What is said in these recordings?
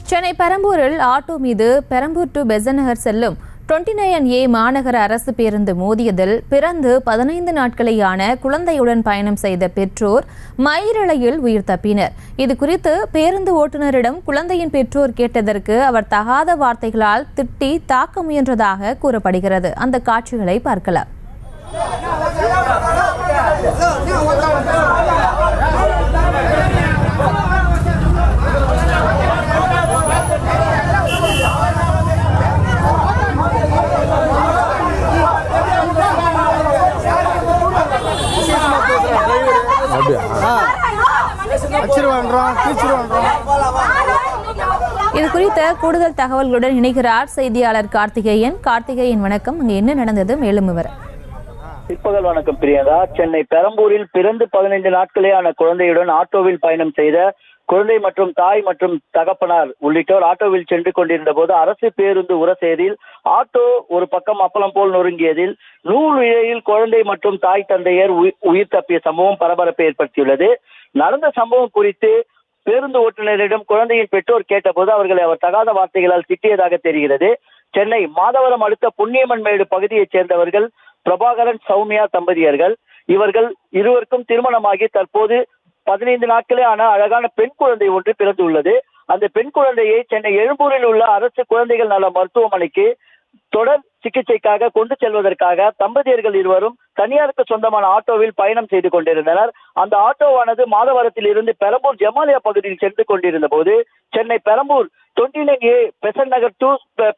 Chennai பெரம்பூரில் auto மீது Perambur to Besant Nagar செல்லும் 29A மாநகர அரசு பேருந்து மோதியதில் பிறந்து 15 நாட்களேயான குழந்தையுடன் பயணம் செய்த பெற்றோர் மயிரிழையில் உயிர் தப்பினர். இதுகுறித்து பேருந்து ஓட்டுநரிடம் குழந்தையின் பெற்றோர் கேட்டதற்கு அவர் தகாத வார்த்தைகளால் திட்டி தாக்க முயன்றதாக கூறப்படுகிறது. அந்த காட்சிகளை பார்க்கலாம். இது குறித்த கூடுதல் தகவல்களுடன் இணைகிறார் செய்தியாளர் கார்த்திகேயன். வணக்கம். அங்கு என்ன நடந்தது, மேலும் விவரம்? பிற்பகல் வணக்கம் பிரியங்கா. சென்னை பெரம்பூரில் பிறந்து 15 நாட்களேயான குழந்தையுடன் ஆட்டோவில் பயணம் செய்த குழந்தை மற்றும் தாய் மற்றும் தகப்பனார் உள்ளிட்டோர் ஆட்டோவில் சென்று கொண்டிருந்த போது அரசு பேருந்து உரசேரில் ஆட்டோ ஒரு பக்கம் அப்பளம் போல் நொறுங்கியதில் நூல் இழையில் குழந்தை மற்றும் தாய் தந்தையர் உயிர் தப்பிய சம்பவம் பரபரப்பை ஏற்படுத்தியுள்ளது. நடந்த சம்பவம் குறித்து பேருந்து ஓட்டுநரிடம் குழந்தையின் பெற்றோர் கேட்டபோது அவர் தகாத வார்த்தைகளால் திட்டியதாக தெரிகிறது. சென்னை மாதவரம் அடுத்த புண்ணியமன்மேடு பகுதியைச் சேர்ந்தவர்கள் பிரபாகரன் சௌமியா தம்பதியர்கள். இவர்கள் இருவருக்கும் திருமணமாகி தற்போது 15 நாட்களே ஆன அழகான பெண் குழந்தை ஒன்று பிறந்துள்ளது. அந்த பெண் குழந்தையை சென்னை எழும்பூரில் உள்ள அரசு குழந்தைகள் நல மருத்துவமனைக்கு தொடர் சிகிச்சைக்காக கொண்டு செல்வதற்காக தம்பதியர்கள் இருவரும் தனியாருக்கு சொந்தமான ஆட்டோவில் பயணம் செய்து கொண்டிருந்தனர். அந்த ஆட்டோவானது மாதவரத்தில் இருந்து பெரம்பூர் ஜமாலியா பகுதியில் சென்று கொண்டிருந்த போது சென்னை பெரம்பூர் 29A பெசநகர் டு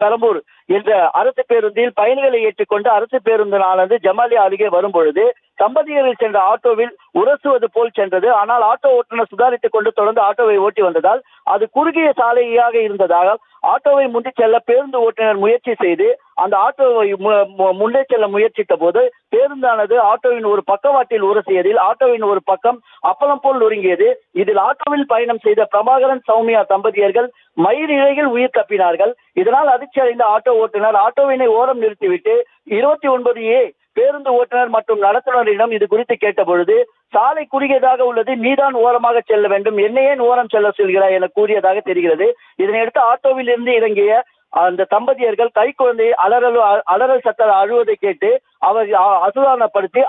பெரம்பூர் என்ற அரசு பேருந்தில் பயணிகளை ஏற்றுக்கொண்டு அரசு பேருந்தானது ஜமாலியா அருகே வரும் பொழுது தம்பதியர்கள் சென்ற ஆட்டோவில் உரசுவது போல் சென்றது. ஆனால் ஆட்டோ ஓட்டுநர் சுதாரித்துக் கொண்டு தொடர்ந்து ஆட்டோவை ஓட்டி வந்ததால் அது குறுகிய சாலையாக இருந்ததால் ஆட்டோவை முந்தி செல்ல பேருந்து ஓட்டுநர் முயற்சி செய்து அந்த ஆட்டோவை முன்னே செல்ல முயற்சித்த போது பேருந்தானது ஆட்டோவின் ஒரு பக்கவாட்டில் உரசியதில் ஆட்டோவின் ஒரு பக்கம் அப்பளம் போல் நொறுங்கியது. இதில் ஆட்டோவில் பயணம் செய்த பிரபாகரன் சௌமியா தம்பதியர்கள் மயிரிழையில் உயிர் தப்பினார்கள். இதனால் அதிர்ச்சி அடைந்த ஆட்டோ ஓட்டுநர் ஆட்டோவினை ஓரம் நிறுத்திவிட்டு 29A பேருந்து ஓட்டுநர் மற்றும் நடத்துனரிடம் இது குறித்து கேட்ட பொழுது சாலை குறுகியதாக உள்ளது, நீதான் ஓரமாக செல்ல வேண்டும், என்னையே ஓரம் செல்ல சொல்கிறாய் என கூறியதாக தெரிகிறது. இதனையடுத்து ஆட்டோவில் இருந்து இறங்கிய அந்த தம்பதியர்கள் கை குழந்தையை அலறல் சத்த அழுவதை கேட்டு அவர் அசுதாரணப்படுத்தி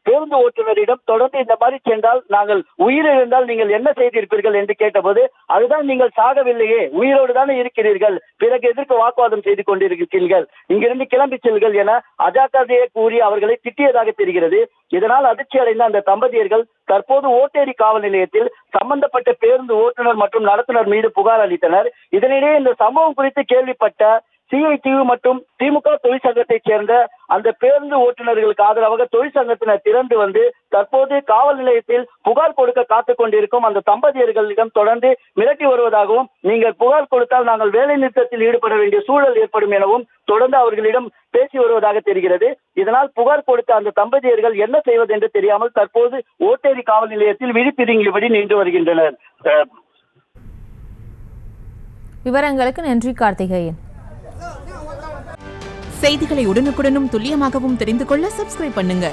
பேருந்து ஓட்டுநரிடம் தொடர்ந்து இந்த மாதிரி சென்றால் நாங்கள் உயிரிழந்தால் நீங்கள் என்ன செய்திருப்பீர்கள் என்று கேட்டபோது அதுதான் நீங்கள் சாகவில்லையே, உயிரோடு தானே இருக்கிறீர்கள், பிறகு எதற்கு வாக்குவாதம் செய்து கொண்டிருக்கிறீர்கள், இங்கிருந்து கிளம்பி செல்கள் என அஜாக்கிரதையை கூறி அவர்களை திட்டியதாக தெரிகிறது. இதனால் அதிர்ச்சி அடைந்த அந்த தம்பதியர்கள் தற்போது ஓட்டேரி காவல் நிலையத்தில் சம்பந்தப்பட்ட பேருந்து ஓட்டுநர் மற்றும் நடத்துனர் மீது புகார் அளித்தனர். இதனிடையே இந்த சம்பவம் குறித்து கேள்விப்பட்ட CITU மற்றும் திமுக தொழிற்சங்கத்தைச் சேர்ந்த அந்த பேருந்து ஓட்டுநர்களுக்கு ஆதரவாக தொழிற்சங்கத்தினர் திறந்து வந்து தற்போது காவல் நிலையத்தில் புகார் கொடுக்க காத்துக் கொண்டிருக்கும் அந்த தம்பதியர்களிடம் தொடர்ந்து மிரட்டி வருவதாகவும் நீங்கள் புகார் கொடுத்தால் நாங்கள் வேலை நிறுத்தத்தில் ஈடுபட வேண்டிய சூழல் ஏற்படும் எனவும் தொடர்ந்து அவர்களிடம் பேசி வருவதாக தெரிகிறது. இதனால் புகார் கொடுத்த அந்த தம்பதியர்கள் என்ன செய்வது என்று தெரியாமல் தற்போது ஓட்டேரி காவல் நிலையத்தில் விழிப்பிதுங்கியபடி நின்று வருகின்றனர். விவரங்களுக்கு நன்றி கார்த்திகேயன். செய்திகளை உடனுக்குடனும் துல்லியமாகவும் தெரிந்து கொள்ள சப்ஸ்கிரைப் பண்ணுங்க.